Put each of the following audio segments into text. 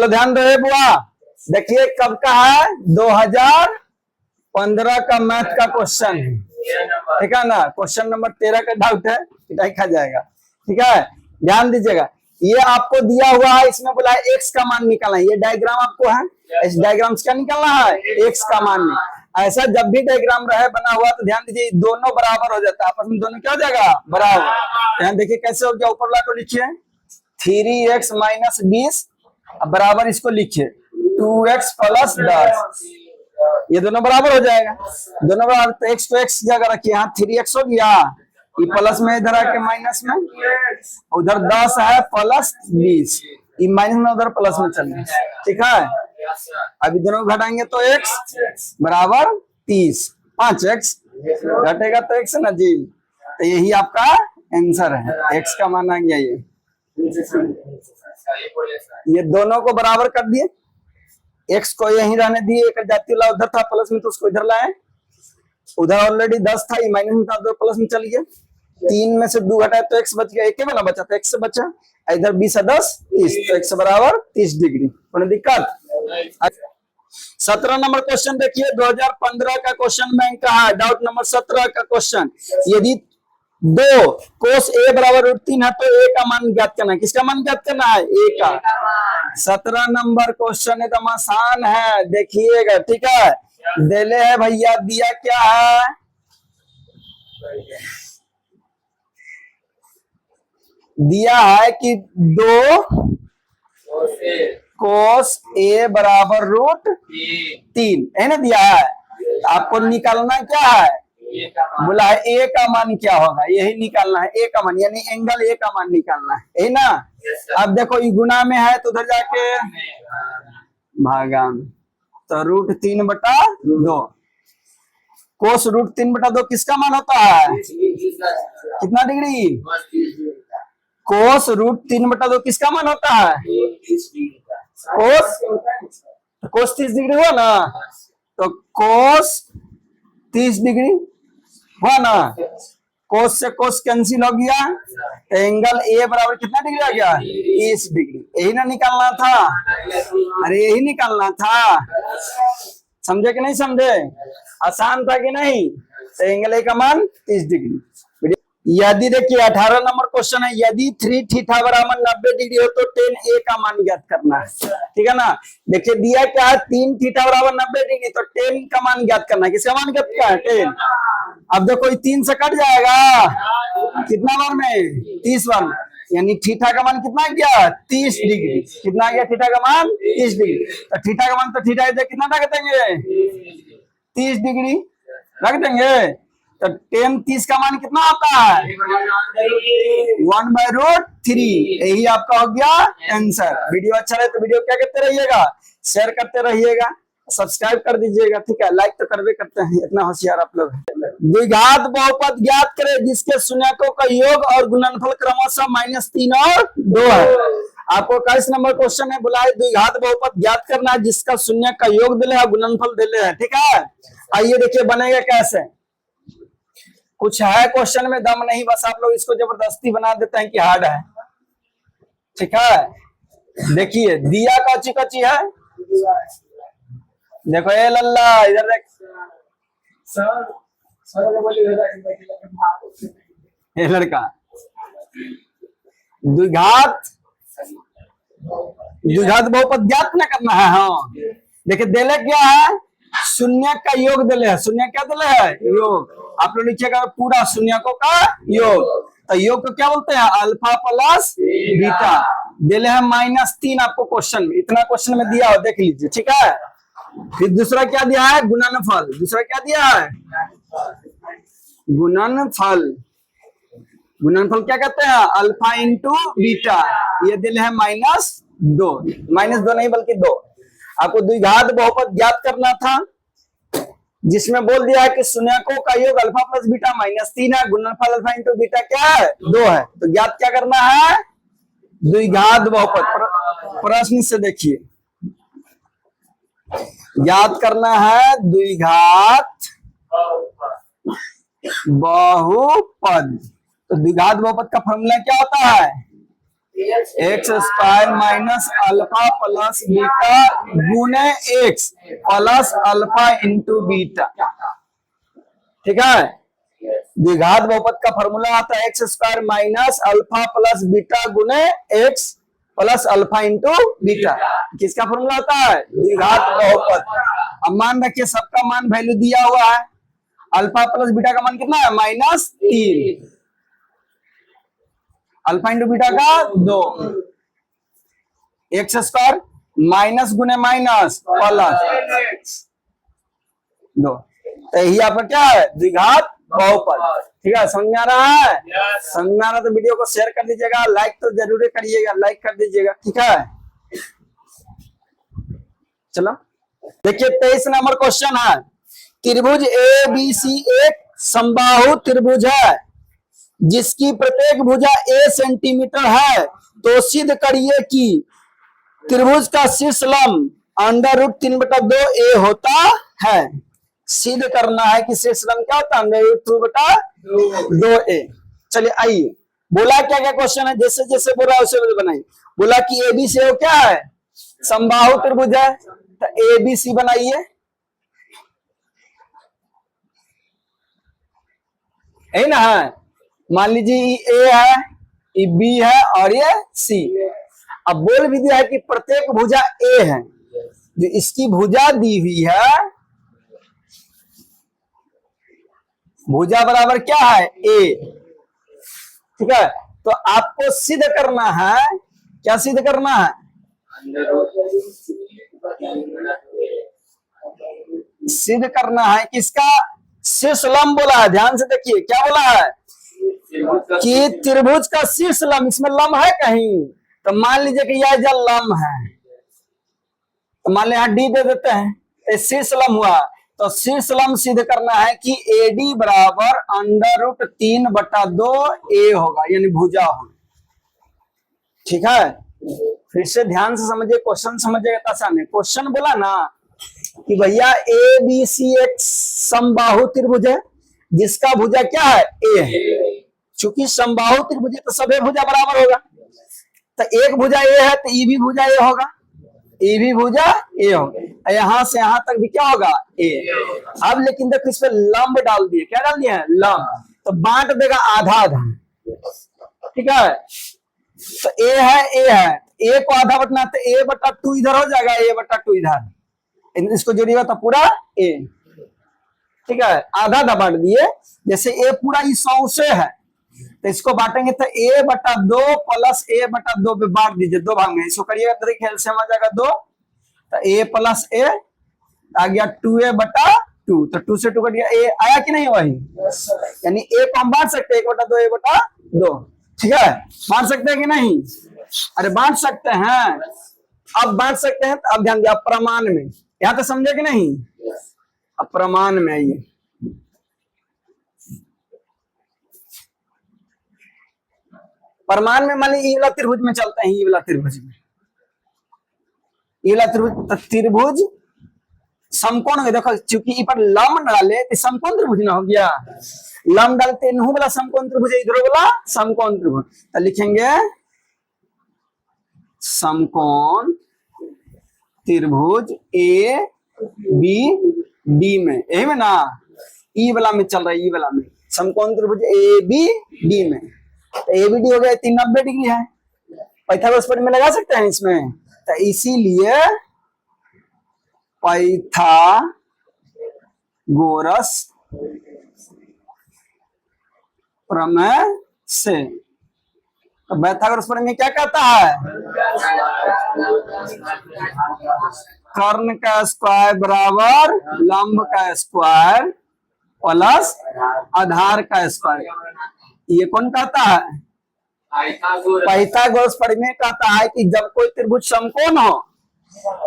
तो ध्यान रहे बुआ, देखिए कब का है, 2015 का मैथ का क्वेश्चन है, ठीक है ना। क्वेश्चन नंबर 13 का डाउट है, पिटाई खा जाएगा, ठीक है। ध्यान दीजिएगा, ये आपको दिया हुआ है, इसमें बोला है एक्स का मान निकालना है। ये डायग्राम आपको है, इस डायग्राम से क्या निकालना है, एक्स का मान। ऐसा जब भी डायग्राम रहे बना हुआ तो ध्यान दीजिए दोनों बराबर हो जाता है, आपस में दोनों क्या हो जाएगा, बराबर। ध्यान देखिए कैसे हो गया, ऊपर वाला को लिखिए 3x माइनस 20 बराबर इसको लिखिए 2x प्लस 10, ये दोनों बराबर हो जाएगा, दोनों बराबर। तो x तो x जगह रखिए, यहाँ 3x हो गया, ये प्लस में इधर आके माइनस में, उधर 10 है प्लस 20, ये माइनस में उधर प्लस में चल गया, ठीक है। अभी दोनों घटाएंगे तो x बराबर 30, 5x घटेगा तो x है ना जी। तो यही आपका आंसर है, x का मान आ गया। ये दोनों को बराबर कर दिए, x को यहीं रहने दिए, एक जाती वाला उधर था प्लस में तो उसको इधर लाए, उधर ऑलरेडी 10 था, ये माइनस में था तो प्लस में चल गया। 3 में से 2 घटाए तो x बच गया, एक वाला बचा तो x से बचा, इधर 20 है 10 30, तो x बराबर 30 डिग्री। कोई दिक्कत। 17 नंबर क्वेश्चन देखिए, 2015 का क्वेश्चन बैंक का है, डाउट नंबर 17 का क्वेश्चन। यदि 2 कोस a बराबर √3 है तो a का मान ज्ञात करना है। किसका मान ज्ञात करना है, a का। 17 नंबर क्वेश्चन एकदम आसान है, देखिएगा, ठीक है। देले है भैया, दिया क्या है, दिया है कि 2 कोस a बराबर √3 है ना, दिया है। आपको निकालना क्या है, बोला है a का मान क्या होगा, यही निकालना है, a का मान यानी एंगल a का मान निकालना है, यही ना। अब देखो ये गुना में है तो उधर जाके भागा में, तो √3/2, कोस √3/2 किसका मान होता है, कितना डिग्री, कोस √3/2 किसका मान होता है, कोस 30 डिग्री हुआ ना, तो कोस 30 डिग्री हुआ ना, कोस से कोस कैंसिल हो गया, एंगल ए बराबर कितना डिग्री आ गया, 30 डिग्री। यही ना निकालना था, अरे यही निकालना था, समझे कि नहीं समझे, आसान था कि नहीं। तो एंगल ए का मान 30 डिग्री। यदि देखिए 18 नंबर क्वेश्चन है, यदि 3 थीटा बराबर 90 डिग्री हो तो 10 a का मान ज्ञात करना है, ठीक है ना। देखिए दिया क्या है, 3 थीटा बराबर 90 डिग्री, तो 10 का मान ज्ञात करना है। किसका मान ज्ञात किया है, 10। अब देखो 3 से कट जाएगा, कितना बार में, 30 बार में, यानी थीटा का मान कितना गया, 30 डिग्री। कितना गया थीटा का मान, 30 डिग्री। तो थीटा का मान तो थीटा इधर कितना रख देंगे, 30 डिग्री रख देंगे। तो 10 30 का मान कितना आता है, 1/√3। यही आपका हो गया आंसर। वीडियो अच्छा लगे तो वीडियो क्या करते रहिएगा, शेयर करते रहिएगा, सब्सक्राइब कर दीजिएगा, ठीक है। लाइक तो करवे करते हैं, इतना होशियार आप लोग। द्विघात बहुपद ज्ञात करें जिसके शून्यकों का योग और गुणनफल क्रमशः -3 और 2 है। आपको 21 नंबर क्वेश्चन है, बोला है द्विघात बहुपद ज्ञात करना है जिसका शून्य का योग दिले है, गुणनफल दिले है, ठीक है। आइए देखिए बनेगा कैसे। कुछ है क्वेश्चन में दम नहीं, बस आप लोग इसको जबरदस्ती बना देते हैं कि हार्ड है, ठीक है। देखिए दिया कच्ची कच्ची है, देखो ये लल्ला इधर देख, ये लड़का द्विघात बहुपद ज्ञात न करना है। हाँ देखिए देले क्या है, शून्य का योग दिले है, शून्य क्या दिले है, योग। आप लोग लिखिएगा पूरा शून्यकों का योग, तो योग को क्या बोलते हैं, अल्फा प्लस बीटा। दिले है -3 आपको क्वेश्चन में, इतना क्वेश्चन में दिया हो, देख लीजिए, ठीक है। फिर दूसरा क्या दिया है, गुणनफल। दूसरा क्या दिया है, गुणनफल। गुणनफल क्या कहते हैं, अल्फा इंटू बीटा। ये दिल है -2, -2 नहीं बल्कि 2। आपको द्विघात बहुपद ज्ञात करना था, जिसमें बोल दिया है कि शून्यकों का योग अल्फा प्लस बीटा -3 है, गुणनफल अल्फा इंटू बीटा क्या है, 2 है। तो ज्ञात क्या करना है, द्विघात बहुपद। प्रश्न से देखिए, ज्ञात करना है द्विघात बहुपद। तो द्विघात बहुपद का फॉर्मूला क्या होता है, x square minus alpha plus beta गुने x plus alpha into beta. ठीक है, द्विघात बहुपद का फॉर्मूला आता है x square minus alpha plus beta गुने x plus alpha into beta. किसका फॉर्मूला आता है? द्विघात बहुपद। अब मान रखिए सबका मान वैल्यू दिया हुआ है, अल्फा प्लस बीटा का मान कितना है? -3, अल्फा इंटू बीटा का 2, एक्स स्क्वायर माइनस गुने माइनस प्लस 2, तो यही आपका क्या है? द्विघात बहुपद। ठीक है, समझ में आ रहा है? समझ में आ रहा तो वीडियो को शेयर कर दीजिएगा, लाइक तो जरूर करिएगा, लाइक कर दीजिएगा। ठीक है, चलो देखिए 23 नंबर क्वेश्चन है, त्रिभुज ए बी सी एक समबाहु त्रिभुज है जिसकी प्रत्येक भुजा a सेंटीमीटर है, तो सिद्ध करिए कि त्रिभुज का शीर्ष लंब √3/2a होता है। सिद्ध करना है कि शीर्ष लंब क्या होता है? √2/2a। चलिए आइए, बोला क्या क्या क्वेश्चन है, जैसे जैसे बोला वैसे वैसे बनाइए। बोला कि ए बी सी वो क्या है? समबाहु त्रिभुज है, तो ए बी सी बनाइए। है ना, है, मान लीजिए ये ए है, ये बी है और ये सी। अब बोल भी दिया है कि प्रत्येक भुजा ए है, जो इसकी भुजा दी हुई है, भुजा बराबर क्या है? ए। ठीक है, तो आपको सिद्ध करना है, क्या सिद्ध करना है? सिद्ध करना है कि इसका शीर्ष लंब बोला है, ध्यान से देखिए क्या बोला है कि त्रिभुज का शीर्ष लंब, इसमें लंब है कहीं? तो मान लीजिए कि यह जो लंब है, तो मान लीजिए यहाँ डी दे देते हैं, तो शीर्ष लंब हुआ, तो शीर्ष लंब सिद्ध करना है कि AD बराबर √3/2a होगा, यानी भुजा होगा। ठीक है, फिर से ध्यान से समझिए, क्वेश्चन समझिएगा तो आसान है। क्वेश्चन बोला ना कि भैया ABC एक समबाहु त्रिभुज है जिसका भुजा क्या है? A है। चूंकि समबाहु त्रिभुज है तो सभी भुजा बराबर होगा, तो एक भुजा A है तो ये भी भुजा A होगा, ये भी भुजा A होगा, यहां से यहां तक भी क्या होगा? A। अब लेकिन देखो इस पे लंब डाल दिए, क्या डाल दिए? लंब, तो बांट देगा आधा आधा। ठीक है, तो A है, A है, A को आधा बटना तो A/2 इधर हो जाएगा, A/2 इधर, इसको जोड़िएगा तो पूरा A। ठीक है, आधा आधा बांट दिए, जैसे A पूरा इस 100 से है तो इसको बांटेंगे तो A/2 प्लस A/2 पे बांट दीजिए, 2 भाग में, इसको करिएगा तो देखिए एलसीएम आ जाएगा 2, तो A प्लस A आ गया 2A/2, तो 2 से 2 कट गया, A आया कि नहीं? वही, यानी A को हम बांट सकते हैं 1/2 A/2। ठीक है, बांट सकते हैं कि नहीं? अरे बांट सकते हैं, अब बांट सकते हैं। तो अब ध्यान दिया, प्रमाण में, यहां तो समझे कि नहीं? अब प्रमाण में आइए, प्रमाण में मान लीजिए ये वाला त्रिभुज में चलते हैं, ये वाला त्रिभुज में, ये वाला त्रिभुज, त्रिभुज समकोण में, देखो चूंकि पर लंब डाले तो समकोण त्रिभुज ना हो गया, लंब डालते नहु वाला समकोण त्रिभुज, इधर वाला समकोण त्रिभुज, तो लिखेंगे समकोण त्रिभुज A B D में, यही में ना, ई वाला में चल रहा है, ई वाला में समकोण त्रिभुज AB D में, तो ABD हो गया 390 डिग्री है, पाइथागोरस प्रमेय में लगा सकते हैं इसमें, तो इसीलिए पाइथागोरस प्रमेय से, तो पाइथागोरस प्रमेय क्या कहता है? कर्ण का स्क्वायर बराबर लंब का स्क्वायर प्लस आधार का स्क्वायर, ये कौन कहता है? पाइथागोरस प्रमेय कहता है कि जब कोई त्रिभुज समकोण हो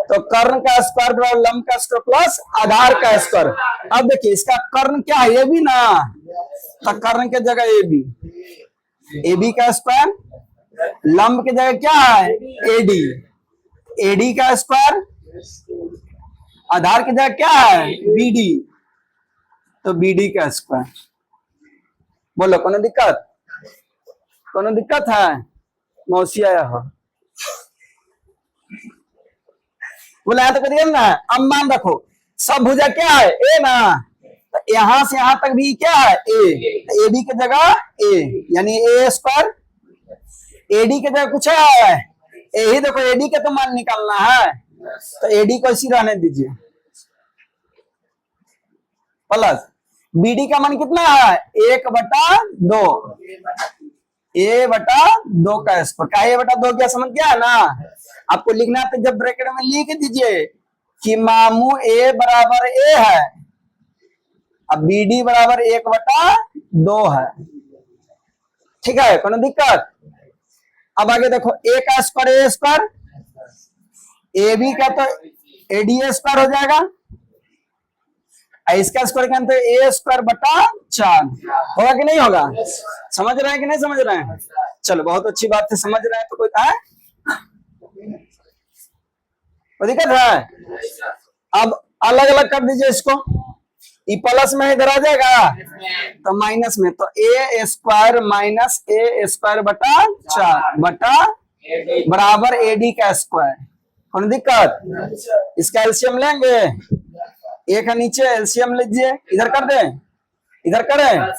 तो कर्ण का स्क्वायर बराबर लंब का स्क्वायर प्लस आधार का स्क्वायर। अब देखिए इसका कर्ण क्या है? ए बी ना, तो कर्ण के जगह ए बी का स्क्वायर, लंब के जगह क्या है? ए डी का स्क्वायर, आधार की जगह क्या है? BD, तो BD का स्क्वायर। बोलो कोनो दिक्कत? कोनो दिक्कत है? मौसी आया हो, बोला तो करिए ना। अब मान रखो सब भुजा क्या है, ए ना, तो यहां से यहां तक भी क्या है, ए बी की जगह ए, यानी ए स्क्वायर। एडी की जगह कुछ है, यही देखो एडी का तो मान निकालना है, तो एडी को इसी रहने दीजिए, प्लस बीडी का मान कितना है, 1/2, ए बटा 2 का स्क्वायर का, ए बटा 2 क्या समझ गया है ना। आपको लिखना है तो जब ब्रैकेट में लिख दीजिए कि मामू ए बराबर ए है, अब बीडी बराबर 1/2 है, ठीक है, कोनो दिक्कत। अब आगे देखो ए का square A square, A B का तो एडी स्क्वायर हो जाएगा, इसका स्क्वायर का अंतर ए स्क्वायर बटा 4 होगा कि नहीं होगा, समझ रहे हैं कि नहीं समझ रहे हैं। चलो बहुत अच्छी बात है, समझ रहे हैं तो कोई है कोई दिक्कत है। अब अलग अलग कर दीजिए इसको, ई प्लस में इधर आ जाएगा तो माइनस में, तो ए स्क्वायर माइनस ए स्क्वायर बटा 4 बटा बराबर एडी का स्क्वायर, कोई दिक्कत। इसका एलसीएम लेंगे, ए का नीचे एलसीएम लीजिए, इधर कर दे, इधर करें,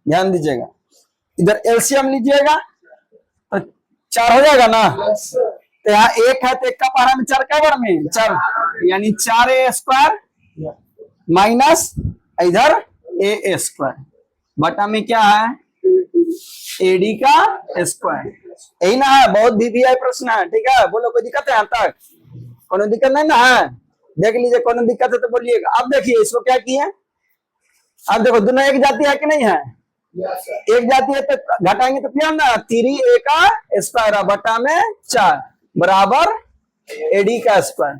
ध्यान दीजिएगा, इधर एलसीएम लीजिएगा तो 4 हो जाएगा ना, तो यहाँ 1 है तो 1 का पहाड़ा में 4 का बार में 4, यानी 4a स्क्वायर माइनस इधर ए स्क्वायर बटा में क्या है, एडी का स्क्वायर, यही ना है। बहुत वीवीआई प्रश्न है, ठीक है, बोलो कोई दिक्कत है यहाँ तक, कोनो दिक्कत नहीं ना है, देख लीजिए कोनो दिक्कत है तो बोलिएगा। अब देखिए इसको क्या किए, अब देखो दोनों एक जाती है कि नहीं है, एक जाती है तो घटाएंगे तो क्या ना, 3a का स्क्वायर बटा में 4 बराबर एडी का स्क्वायर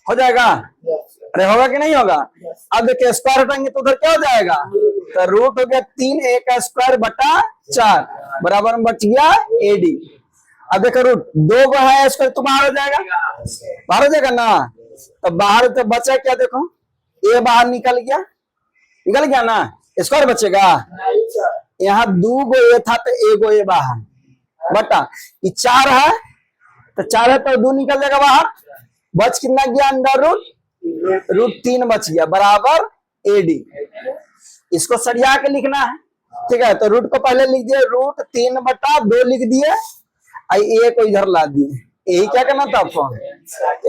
हो जाएगा, अरे होगा कि नहीं होगा। अब देखिए स्क्वायर हटाएंगे तो उधर क्या हो जाएगा, तो रूट हो गया 3a का स्क्वायर बटा 4 बराबर में बच गया एडी। अब देखो रूट 2 को है स्क्वायर तो बाहर हो जाएगा, बाहर हो जाएगा ना, तो बाहर तो बचा क्या, देखो ए बाहर निकल गया ना, स्क्वायर बचेगा, यहाँ 2 गो ए था तो 1 गो ए बाहर बटा, ये 4 है तो 4 है तो 2 निकल जाएगा बाहर, बच कितना गया अंडर रूट 3 बच गया बराबर एडी। इसको सरिया के लिखना है, ठीक है, तो रूट को पहले लिख दिए, रूट 3/2 लिख दिए, ए को इधर ला दिए, यही क्या करना था आपको,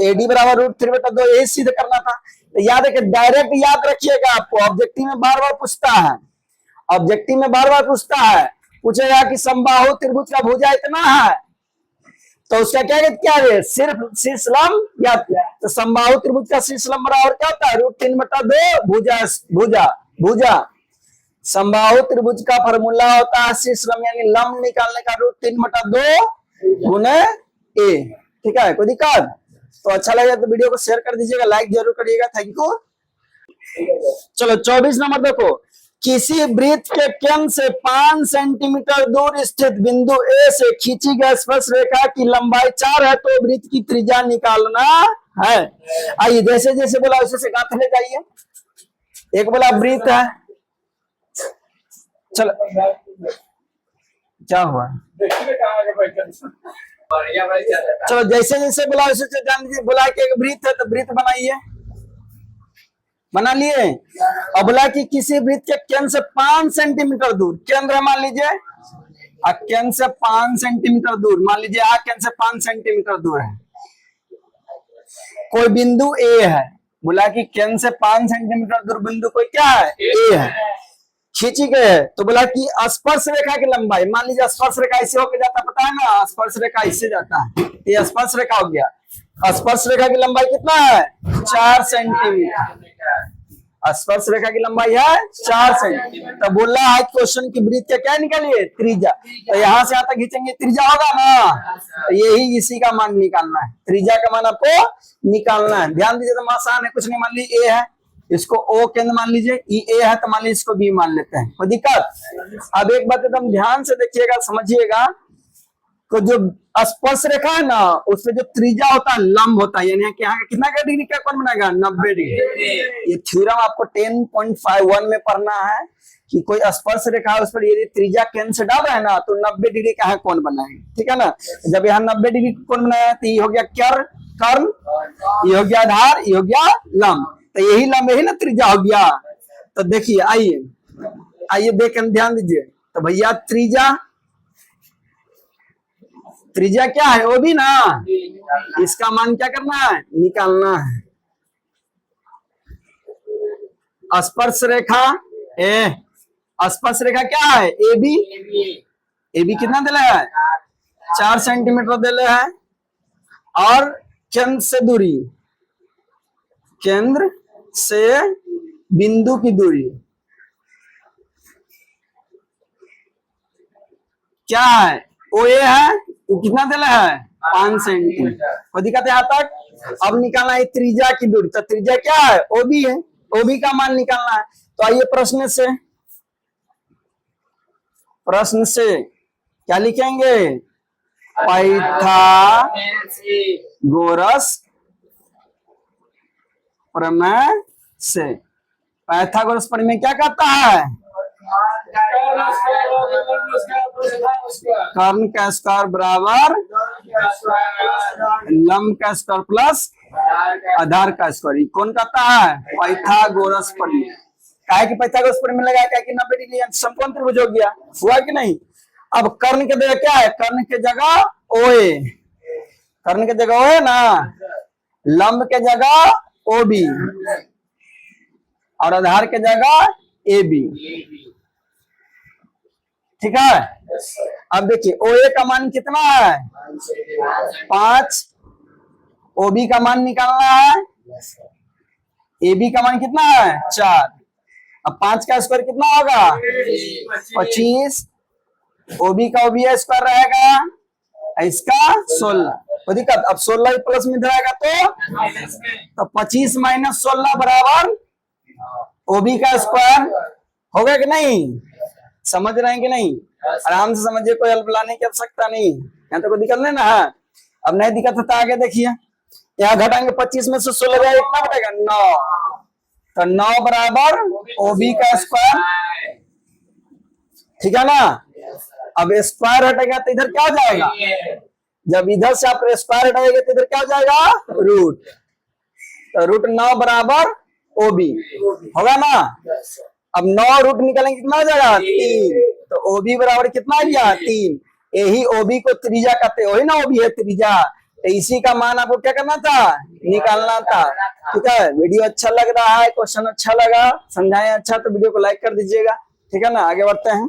एडी बराबर रूट 3/2 यही सिद्ध करना था। तो याद है, डायरेक्ट याद रखिएगा, आपको ऑब्जेक्टिव में बार बार पूछता है, ऑब्जेक्टिव में बार बार पूछता है, पूछेगा कि समबाहु त्रिभुज का भुजा इतना है, तो उसका क्या है, सिर्फ शीर्ष लंब, या तो समबाहु त्रिभुज का शीर्ष लंब बराबर क्या होता है, रूट 3/2 भुजा। समबाहु त्रिभुज का फॉर्मूला होता है शीर्ष लंब यानी लंब निकालने का, रूट 3/2 गुने ए, ठीक है, कोई दिक्कत। तो अच्छा लगे तो वीडियो को शेयर कर दीजिएगा, लाइक जरूर करिएगा, थैंक यू। चलो 24 नंबर देखो, किसी वृत्त के केंद्र से 5 सेंटीमीटर दूर स्थित बिंदु ए से खींची गई स्पर्श रेखा की लंबाई 4 है, तो वृत्त की त्रिज्या निकालना है। आइए जैसे जैसे बोला वैसे से गांठ ले जाइए। एक बोला वृत्त है, चलो क्या हुआ, चलो जैसे जैसे बोला वैसे जान लीजिए, बोला कि एक वृत्त है तो वृत्त बनाइए, बना लिए। और बोला कि किसी वृत्त के केंद्र से 5 सेंटीमीटर दूर, केंद्र मान लीजिए, केंद्र से 5 सेंटीमीटर दूर, मान लीजिए केंद्र से 5 सेंटीमीटर दूर है कोई बिंदु ए है, बोला कि केंद्र से 5 सेंटीमीटर दूर बिंदु कोई क्या है, ए है, खींची गई है। तो बोला कि स्पर्श रेखा की लंबाई, मान लीजिए स्पर्श रेखा ऐसे होकर जाता, पता है ना, स्पर्श रेखा इससे जाता है, ये स्पर्श रेखा हो गया, स्पर्श रेखा की लंबाई कितना है, 4 सेंटीमीटर, स्पर्श रेखा की लंबाई है 4 सेंटीमीटर। तो बोल रहा है क्वेश्चन की वृत्त का क्या निकालिए, त्रिज्या, तो यहाँ से यहाँ तक खींचेंगे त्रिज्या होगा ना, तो यही इसी का मान निकालना है, त्रिज्या का मान आपको निकालना है। ध्यान दीजिए, तो आसान है, कुछ नहीं, मान लीजिए ए है, इसको ओ केंद्र मान लीजिए, ए है तो मान लीजिए इसको बी मान लेते हैं, कोई दिक्कत। अब एक बात एकदम ध्यान से देखिएगा, समझिएगा, तो जो स्पर्श रेखा है ना, उसमें जो त्रिज्या होता है लंब होता है, यानी कि यहाँ का कितना का डिग्री का कोण बनेगा, 90 डिग्री। ये थ्योरम आपको 10.51 में पढ़ना है कि कोई स्पर्श रेखा है, उस पर यदि त्रिज्या केंद्र से डाल रहा है ना, तो 90 डिग्री का है कोण बनाएंगे, ठीक है ना। जब यहाँ 90 डिग्री कोण बनाया तो ये हो गया कर्ण, ये हो गया आधार, ये हो गया लंब, तो यही लंब यही ना त्रिज्या हो गया। तो देखिए आइए देख ध्यान दीजिए। तो भैया त्रिज्या क्या है, वो भी ना, इसका मान क्या करना है, निकालना है। स्पर्श रेखा स्पर्श रेखा क्या है, ए बी कितना दिला है, 4 सेंटीमीटर दिले है। और केंद्र से बिंदु की दूरी क्या है, ओ ए है, वो कितना दिला है, 5 सेंटीमीटर। कोई दिक्कत है यहाँ तक। अब निकालना है त्रिज्या की दूरी, तो त्रिज्या क्या है, ओबी है, ओबी का मान निकालना है। तो आइए प्रश्न से क्या लिखेंगे, पाइथागोरस प्रमेय से। पाइथागोरस प्रमेय क्या कहता है, कर्ण का स्क्वायर बराबर लंब का स्क्वायर प्लस आधार का स्क्वायर, कौन कहता है, पाइथागोरस प्रमेय। काहे कि पाइथागोरस प्रमेय लगा क्या कि 90 डिग्री समकोण त्रिभुज हो गया, हुआ कि नहीं। अब कर्ण के जगह क्या है, कर्ण के जगह ओए, कर्ण के जगह ओए ना, लंब के जगह ओबी और आधार के जगह ए बी, ठीक है। अब देखिए ओए का मान कितना है, 5, ओबी का मान निकालना है, ए बी का मान कितना है, 4। अब 5 का स्क्वायर कितना होगा, 25, ओबी का ओबी स्क्वायर रहेगा, इसका 16। तो दिक्कत, अब 16 प्लस में रहेगा तो 25 माइनस 16 बराबर ओबी का स्क्वायर होगा कि नहीं, समझ रहे हैं कि नहीं, आराम से समझिए, कोई हल लाने की आवश्यकता नहीं, यहाँ तो कोई दिक्कत नहीं ना है। अब नहीं दिक्कत होता आगे देखिए, यहाँ घटाएंगे 25 में से 16 जाएगा, कितना बटेगा, 9, तो 9 बराबर ओबी का स्क्वायर, ठीक है ना। अब स्क्वायर हटेगा तो इधर क्या हो जाएगा, जब इधर से आप स्क्वायर हटाएंगे तो इधर क्या हो जाएगा, रूट, तो रूट 9 बराबर ओबी होगा ना। अब 9 रूट निकालेंगे कितना हो जाएगा, 3, तो ओबी बराबर कितना आ गया, 3। यही ओबी को त्रिज्या कहते हैं, वही ना ओबी है त्रिज्या, तो इसी का मान आपको क्या करना था, निकालना था, ठीक है। वीडियो अच्छा लग रहा है, क्वेश्चन अच्छा लगा, समझाएं अच्छा, तो वीडियो को लाइक कर दीजिएगा, ठीक है ना। आगे बढ़ते हैं।